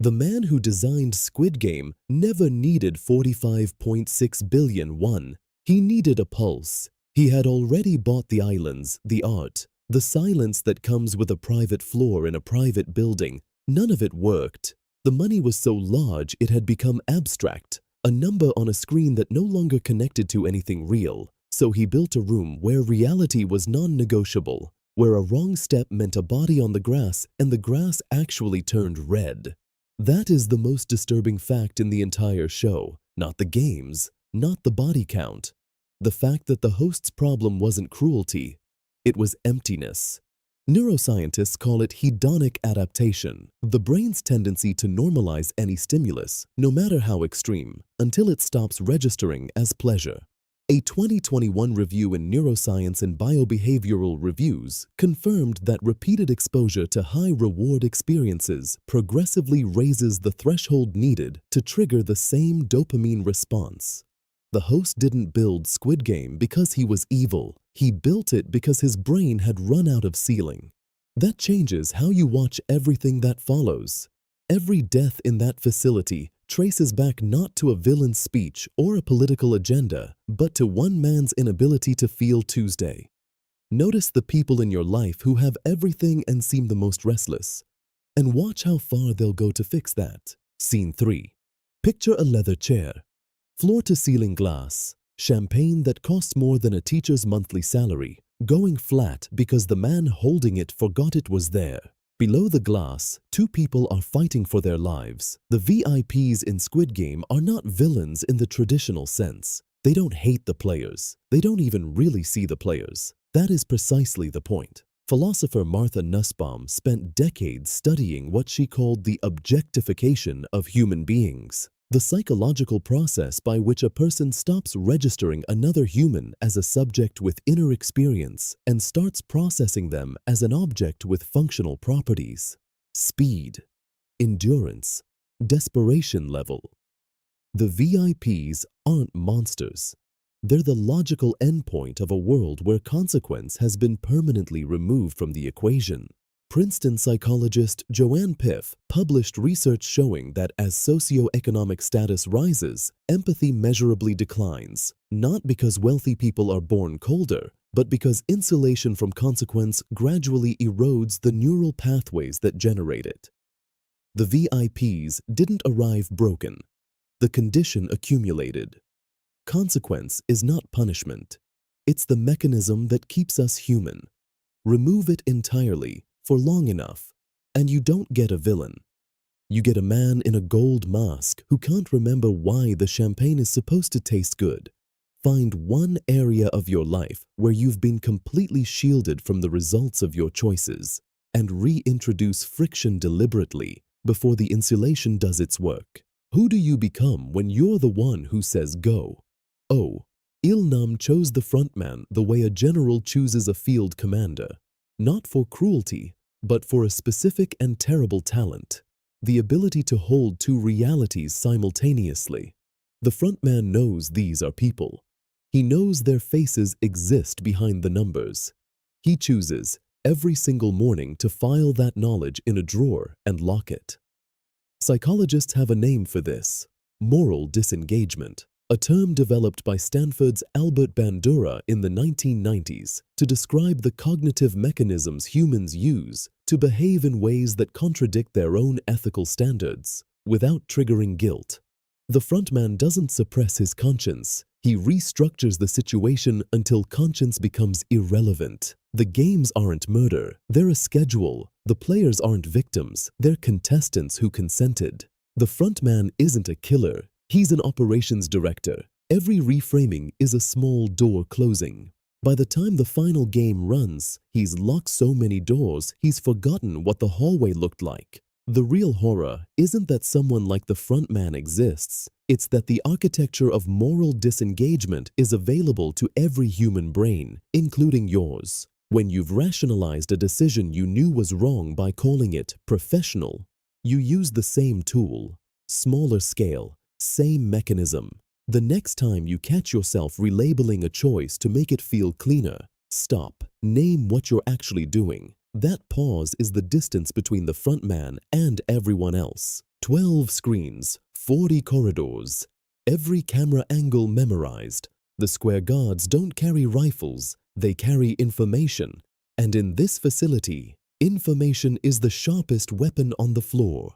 The man who designed Squid Game never needed 45.6 billion won. He needed a pulse. He had already bought the islands, the art, the silence that comes with a private floor in a private building. None of it worked. The money was so large it had become abstract, a number on a screen that no longer connected to anything real. So he built a room where reality was non-negotiable, where a wrong step meant a body on the grass and the grass actually turned red. That is the most disturbing fact in the entire show, not the games, not the body count. The fact that the host's problem wasn't cruelty, it was emptiness. Neuroscientists call it hedonic adaptation, the brain's tendency to normalize any stimulus, no matter how extreme, until it stops registering as pleasure. A 2021 review in Neuroscience and Biobehavioral Reviews confirmed that repeated exposure to high-reward experiences progressively raises the threshold needed to trigger the same dopamine response. The host didn't build Squid Game because he was evil. He built it because his brain had run out of ceiling. That changes how you watch everything that follows. Every death in that facility traces back not to a villain's speech or a political agenda, but to one man's inability to feel Tuesday. Notice the people in your life who have everything and seem the most restless, and watch how far they'll go to fix that. Scene 3. Picture a leather chair, floor-to-ceiling glass, champagne that costs more than a teacher's monthly salary, going flat because the man holding it forgot it was there. Below the glass, two people are fighting for their lives. The VIPs in Squid Game are not villains in the traditional sense. They don't hate the players. They don't even really see the players. That is precisely the point. Philosopher Martha Nussbaum spent decades studying what she called the objectification of human beings, the psychological process by which a person stops registering another human as a subject with inner experience and starts processing them as an object with functional properties. Speed, endurance, desperation level. The VIPs aren't monsters. They're the logical endpoint of a world where consequence has been permanently removed from the equation. Princeton psychologist Joanne Piff published research showing that as socioeconomic status rises, empathy measurably declines, not because wealthy people are born colder, but because insulation from consequence gradually erodes the neural pathways that generate it. The VIPs didn't arrive broken. The condition accumulated. Consequence is not punishment. It's the mechanism that keeps us human. Remove it entirely, for long enough, and you don't get a villain. You get a man in a gold mask who can't remember why the champagne is supposed to taste good. Find one area of your life where you've been completely shielded from the results of your choices and reintroduce friction deliberately before the insulation does its work. Who do you become when you're the one who says go? Oh, Il-nam chose the frontman the way a general chooses a field commander. Not for cruelty, but for a specific and terrible talent, the ability to hold two realities simultaneously. The frontman knows these are people. He knows their faces exist behind the numbers. He chooses every single morning to file that knowledge in a drawer and lock it. Psychologists have a name for this: moral disengagement. A term developed by Stanford's Albert Bandura in the 1990s to describe the cognitive mechanisms humans use to behave in ways that contradict their own ethical standards without triggering guilt. The frontman doesn't suppress his conscience. He restructures the situation until conscience becomes irrelevant. The games aren't murder. They're a schedule. The players aren't victims. They're contestants who consented. The frontman isn't a killer. He's an operations director. Every reframing is a small door closing. By the time the final game runs, he's locked so many doors, he's forgotten what the hallway looked like. The real horror isn't that someone like the frontman exists. It's that the architecture of moral disengagement is available to every human brain, including yours. When you've rationalized a decision you knew was wrong by calling it professional, you use the same tool, smaller scale, same mechanism. The next time you catch yourself relabeling a choice to make it feel cleaner, stop. Name what you're actually doing. That pause is the distance between the front man and everyone else. 12 screens, 40 corridors, every camera angle memorized. The square guards don't carry rifles, they carry information. And in this facility, information is the sharpest weapon on the floor.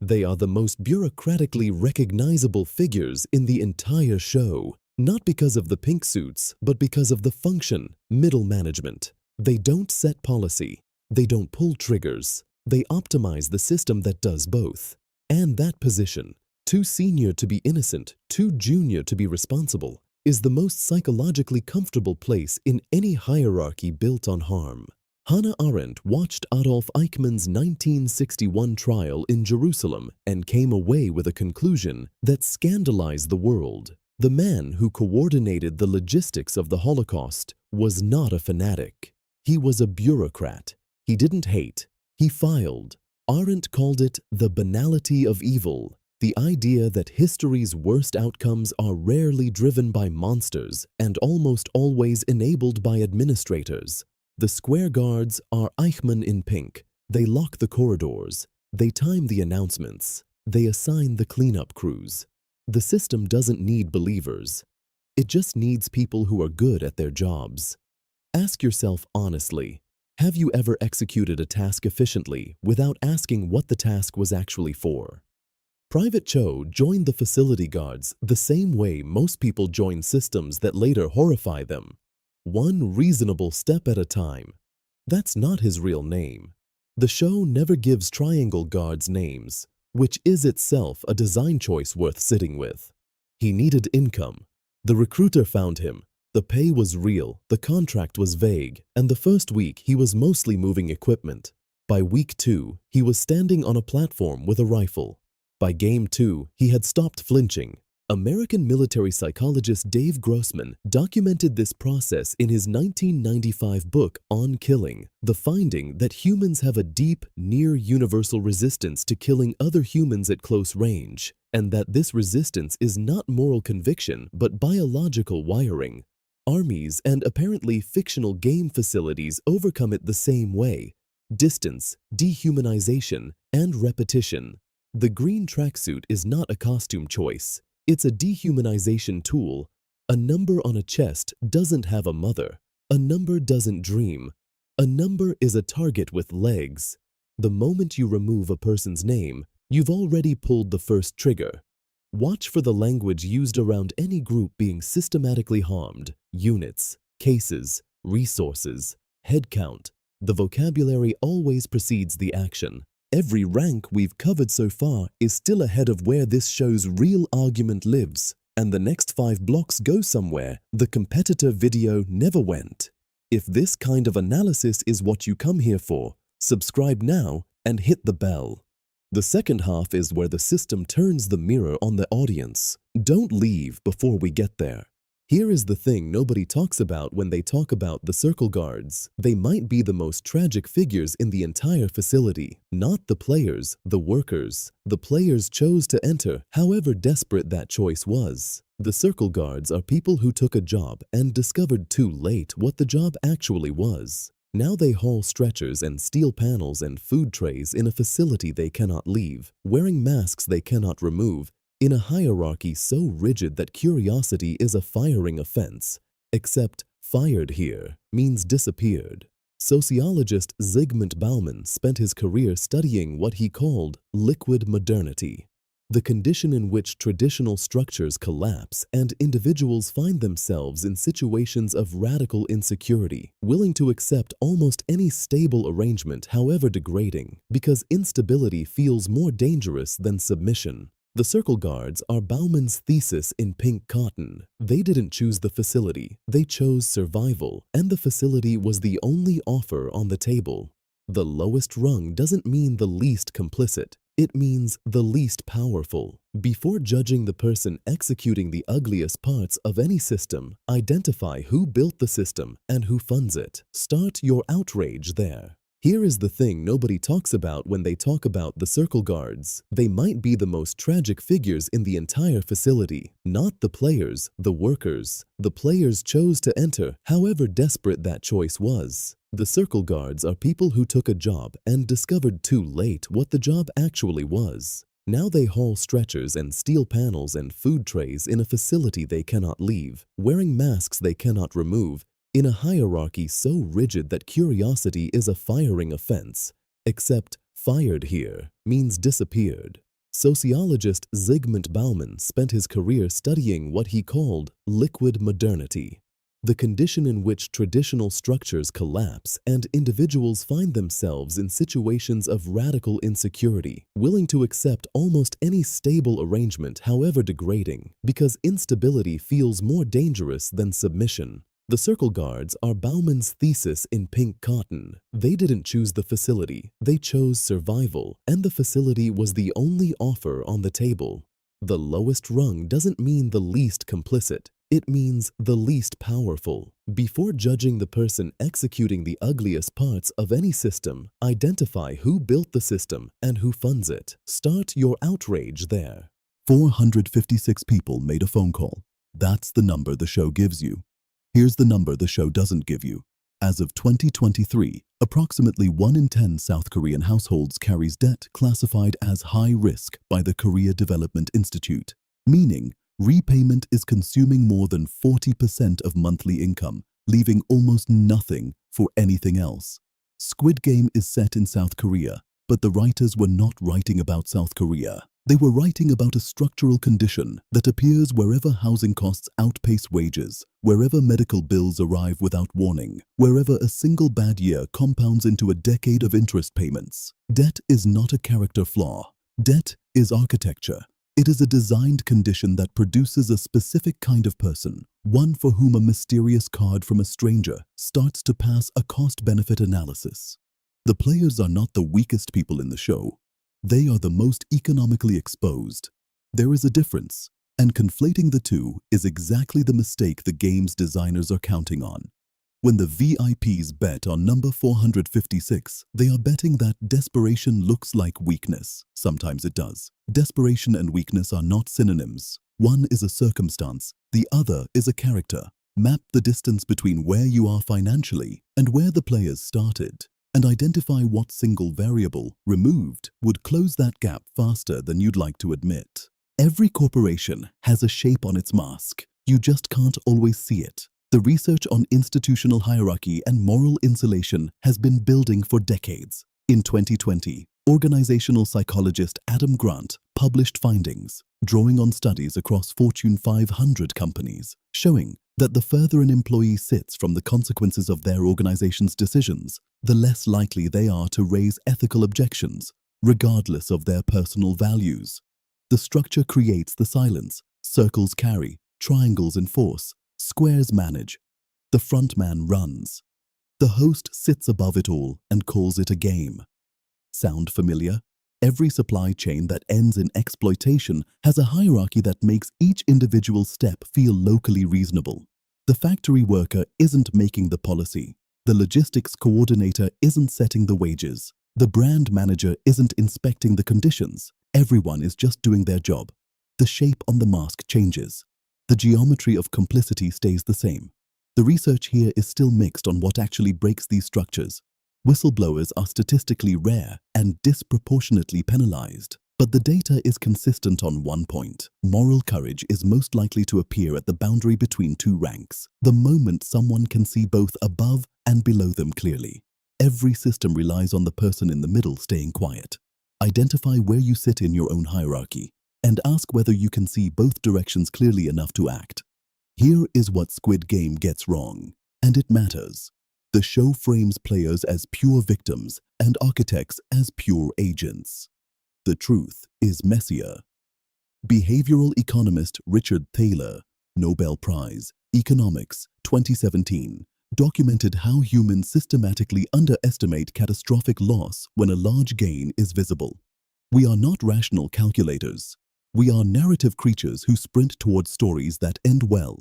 They are the most bureaucratically recognizable figures in the entire show, not because of the pink suits, but because of the function, middle management. They don't set policy, they don't pull triggers, they optimize the system that does both. And that position, too senior to be innocent, too junior to be responsible, is the most psychologically comfortable place in any hierarchy built on harm. Hannah Arendt watched Adolf Eichmann's 1961 trial in Jerusalem and came away with a conclusion that scandalized the world. The man who coordinated the logistics of the Holocaust was not a fanatic. He was a bureaucrat. He didn't hate. He filed. Arendt called it the banality of evil, the idea that history's worst outcomes are rarely driven by monsters and almost always enabled by administrators. The square guards are Eichmann in pink. They lock the corridors. They time the announcements. They assign the cleanup crews. The system doesn't need believers. It just needs people who are good at their jobs. Ask yourself honestly, have you ever executed a task efficiently without asking what the task was actually for? Private Cho joined the facility guards the same way most people join systems that later horrify them. One reasonable step at a time. That's not his real name. The show never gives triangle guards names, which is itself a design choice worth sitting with. He needed income. The recruiter found him. The pay was real, the contract was vague, and the first week he was mostly moving equipment. By week 2, he was standing on a platform with a rifle. By game 2, he had stopped flinching. American military psychologist Dave Grossman documented this process in his 1995 book On Killing, the finding that humans have a deep, near-universal resistance to killing other humans at close range, and that this resistance is not moral conviction but biological wiring. Armies and apparently fictional game facilities overcome it the same way: distance, dehumanization, and repetition. The green tracksuit is not a costume choice. It's a dehumanization tool. A number on a chest doesn't have a mother. A number doesn't dream. A number is a target with legs. The moment you remove a person's name, you've already pulled the first trigger. Watch for the language used around any group being systematically harmed: units, cases, resources, headcount. The vocabulary always precedes the action. Every rank we've covered so far is still ahead of where this show's real argument lives, and the next 5 blocks go somewhere the competitor video never went. If this kind of analysis is what you come here for, subscribe now and hit the bell. The second half is where the system turns the mirror on the audience. Don't leave before we get there. Here is the thing nobody talks about when they talk about the circle guards. They might be the most tragic figures in the entire facility, not the players, the workers. The players chose to enter, however desperate that choice was. The circle guards are people who took a job and discovered too late what the job actually was. Now they haul stretchers and steel panels and food trays in a facility they cannot leave, wearing masks they cannot remove, in a hierarchy so rigid that curiosity is a firing offense. Except fired here means disappeared. Sociologist Zygmunt Bauman spent his career studying what he called liquid modernity, the condition in which traditional structures collapse and individuals find themselves in situations of radical insecurity, willing to accept almost any stable arrangement, however degrading, because instability feels more dangerous than submission. The circle guards are Bauman's thesis in pink cotton. They didn't choose the facility, they chose survival, and the facility was the only offer on the table. The lowest rung doesn't mean the least complicit, it means the least powerful. Before judging the person executing the ugliest parts of any system, identify who built the system and who funds it. Start your outrage there. Here is the thing nobody talks about when they talk about the circle guards. They might be the most tragic figures in the entire facility. Not the players, the workers. The players chose to enter, however desperate that choice was. The circle guards are people who took a job and discovered too late what the job actually was. Now they haul stretchers and steel panels and food trays in a facility they cannot leave, wearing masks they cannot remove, in a hierarchy so rigid that curiosity is a firing offense. Except fired here means disappeared. Sociologist Zygmunt Bauman spent his career studying what he called liquid modernity, the condition in which traditional structures collapse and individuals find themselves in situations of radical insecurity, willing to accept almost any stable arrangement, however degrading, because instability feels more dangerous than submission. The circle guards are Bauman's thesis in pink cotton. They didn't choose the facility, they chose survival, and the facility was the only offer on the table. The lowest rung doesn't mean the least complicit. It means the least powerful. Before judging the person executing the ugliest parts of any system, identify who built the system and who funds it. Start your outrage there. 456 people made a phone call. That's the number the show gives you. Here's the number the show doesn't give you. As of 2023, approximately 1 in 10 South Korean households carries debt classified as high risk by the Korea Development Institute, meaning repayment is consuming more than 40% of monthly income, leaving almost nothing for anything else. Squid Game is set in South Korea, but the writers were not writing about South Korea. They were writing about a structural condition that appears wherever housing costs outpace wages, wherever medical bills arrive without warning, wherever a single bad year compounds into a decade of interest payments. Debt is not a character flaw. Debt is architecture. It is a designed condition that produces a specific kind of person, one for whom a mysterious card from a stranger starts to pass a cost-benefit analysis. The players are not the weakest people in the show. They are the most economically exposed. There is a difference, and conflating the two is exactly the mistake the game's designers are counting on. When the VIPs bet on number 456, they are betting that desperation looks like weakness. Sometimes it does. Desperation and weakness are not synonyms. One is a circumstance, the other is a character. Map the distance between where you are financially and where the players started, and identify what single variable, removed, would close that gap faster than you'd like to admit. Every corporation has a shape on its mask. You just can't always see it. The research on institutional hierarchy and moral insulation has been building for decades. In 2020, organizational psychologist Adam Grant published findings, drawing on studies across Fortune 500 companies, showing that the further an employee sits from the consequences of their organization's decisions, the less likely they are to raise ethical objections, regardless of their personal values. The structure creates the silence. Circles carry, triangles enforce, squares manage. The frontman runs. The host sits above it all and calls it a game. Sound familiar? Every supply chain that ends in exploitation has a hierarchy that makes each individual step feel locally reasonable. The factory worker isn't making the policy. The logistics coordinator isn't setting the wages. The brand manager isn't inspecting the conditions. Everyone is just doing their job. The shape on the mask changes. The geometry of complicity stays the same. The research here is still mixed on what actually breaks these structures. Whistleblowers are statistically rare and disproportionately penalized. But the data is consistent on one point. Moral courage is most likely to appear at the boundary between two ranks, the moment someone can see both above and below them clearly. Every system relies on the person in the middle staying quiet. Identify where you sit in your own hierarchy, and ask whether you can see both directions clearly enough to act. Here is what Squid Game gets wrong, and it matters. The show frames players as pure victims and architects as pure agents. The truth is messier. Behavioral economist Richard Thaler, Nobel Prize, Economics, 2017, documented how humans systematically underestimate catastrophic loss when a large gain is visible. We are not rational calculators. We are narrative creatures who sprint towards stories that end well.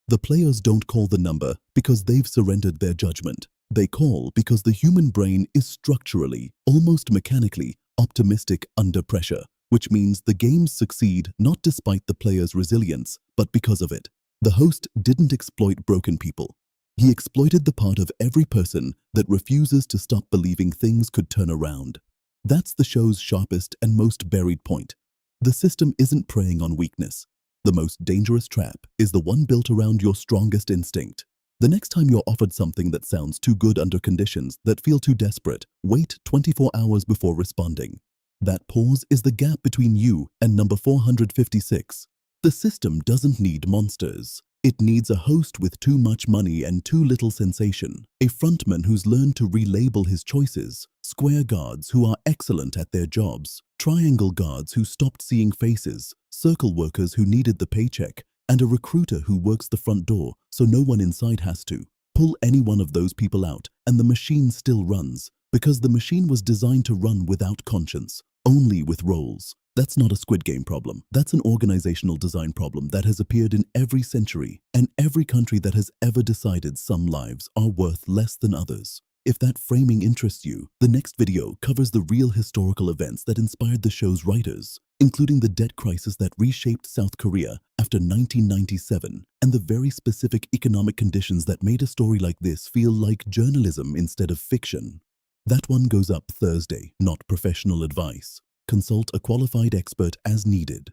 The players don't call the number because they've surrendered their judgment. They call because the human brain is structurally, almost mechanically, optimistic under pressure, which means the games succeed not despite the player's resilience, but because of it. The host didn't exploit broken people. He exploited the part of every person that refuses to stop believing things could turn around. That's the show's sharpest and most buried point. The system isn't preying on weakness. The most dangerous trap is the one built around your strongest instinct. The next time you're offered something that sounds too good under conditions that feel too desperate, wait 24 hours before responding. That pause is the gap between you and number 456. The system doesn't need monsters. It needs a host with too much money and too little sensation, a frontman who's learned to relabel his choices, square guards who are excellent at their jobs, triangle guards who stopped seeing faces, circle workers who needed the paycheck, and a recruiter who works the front door so no one inside has to. Pull any one of those people out and the machine still runs, because the machine was designed to run without conscience, only with roles. That's not a Squid Game problem. That's an organizational design problem that has appeared in every century and every country that has ever decided some lives are worth less than others. If that framing interests you, the next video covers the real historical events that inspired the show's writers, including the debt crisis that reshaped South Korea after 1997 and the very specific economic conditions that made a story like this feel like journalism instead of fiction. That one goes up Thursday, not professional advice. Consult a qualified expert as needed.